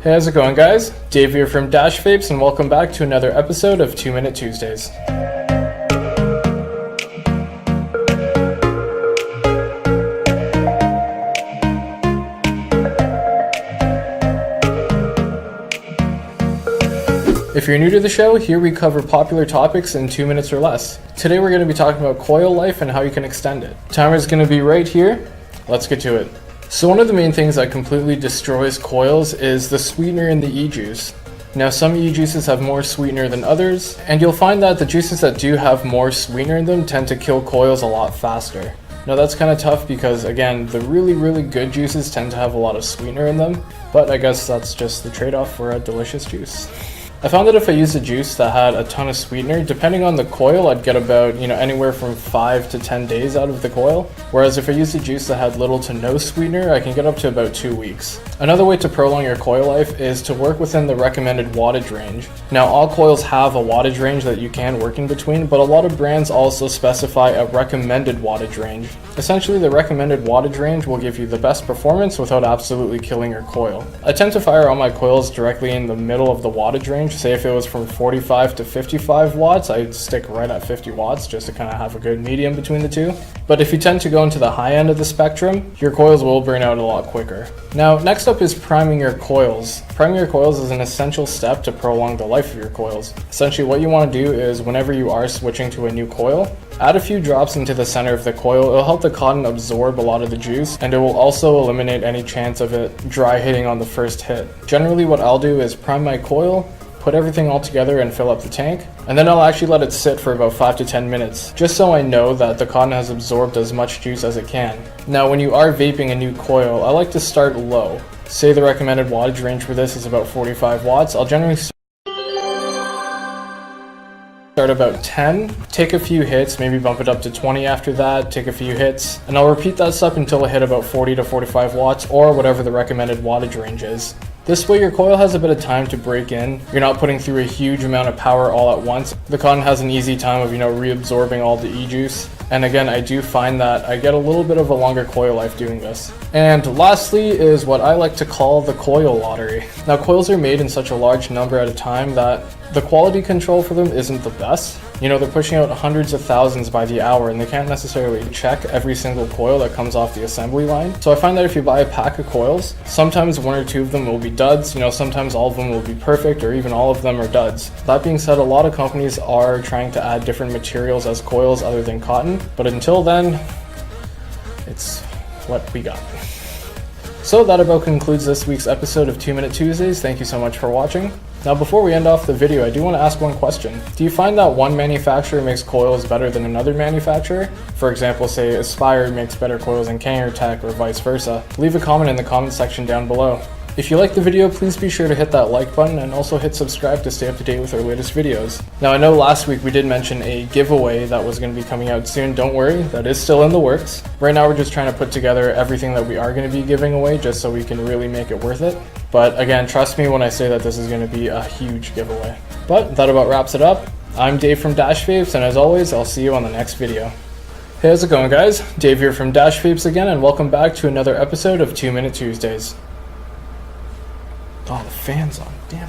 Hey, how's it going, guys? Dave here from Vapes, and welcome back to another episode of 2 Minute Tuesdays. If you're new to the show, here we cover popular topics in 2 minutes or less. Today we're going to be talking about coil life and how you can extend it. Timer's going to be right here. Let's get to it. So one of the main things that completely destroys coils is the sweetener in the e-juice. Now some e-juices have more sweetener than others, and you'll find that the juices that do have more sweetener in them tend to kill coils a lot faster. Now that's kind of tough because, again, the really good juices tend to have a lot of sweetener in them, but I guess that's just the trade-off for a delicious juice. I found that if I used a juice that had a ton of sweetener, depending on the coil, I'd get about, anywhere from 5 to 10 days out of the coil. Whereas if I used a juice that had little to no sweetener, I can get up to about 2 weeks. Another way to prolong your coil life is to work within the recommended wattage range. Now, all coils have a wattage range that you can work in between, but a lot of brands also specify a recommended wattage range. Essentially, the recommended wattage range will give you the best performance without absolutely killing your coil. I tend to fire all my coils directly in the middle of the wattage range. Say if it was from 45 to 55 watts, I'd stick right at 50 watts just to kind of have a good medium between the two. But if you tend to go into the high end of the spectrum, your coils will burn out a lot quicker. Now, next up is priming your coils. Priming your coils is an essential step to prolong the life of your coils. Essentially, what you want to do is whenever you are switching to a new coil, add a few drops into the center of the coil. It'll help the cotton absorb a lot of the juice, and it will also eliminate any chance of it dry hitting on the first hit. Generally, what I'll do is prime my coil, put everything all together and fill up the tank, and then I'll actually let it sit for about 5 to 10 minutes, just so I know that the cotton has absorbed as much juice as it can. Now, when you are vaping a new coil, I like to start low. Say the recommended wattage range for this is about 45 watts. I'll generally start about 10, take a few hits, maybe bump it up to 20 after that, take a few hits, and I'll repeat that step until I hit about 40 to 45 watts or whatever the recommended wattage range is. This way your coil has a bit of time to break in. You're not putting through a huge amount of power all at once. The cotton has an easy time of, reabsorbing all the e-juice. And again, I do find that I get a little bit of a longer coil life doing this. And lastly is what I like to call the coil lottery. Now, coils are made in such a large number at a time that the quality control for them isn't the best. They're pushing out hundreds of thousands by the hour, and they can't necessarily check every single coil that comes off the assembly line. So I find that if you buy a pack of coils, sometimes 1 or 2 of them will be duds, sometimes all of them will be perfect, or even all of them are duds. That being said, a lot of companies are trying to add different materials as coils other than cotton, but until then, it's what we got. So that about concludes this week's episode of 2 Minute Tuesdays. Thank you so much for watching. Now, before we end off the video, I do want to ask one question. Do you find that one manufacturer makes coils better than another manufacturer? For example, say Aspire makes better coils than Kangaroo or vice versa. Leave a comment in the comment section down below. If you liked the video, please be sure to hit that like button and also hit subscribe to stay up to date with our latest videos. Now, I know last week we did mention a giveaway that was going to be coming out soon. Don't worry, that is still in the works. Right now we're just trying to put together everything that we are going to be giving away just so we can really make it worth it. But again, trust me when I say that this is going to be a huge giveaway. But that about wraps it up. I'm Dave from Vapes, and as always, I'll see you on the next video. Hey, how's it going, guys? Dave here from Vapes again, and welcome back to another episode of 2 Minute Tuesdays. Oh, the fan's on. Damn.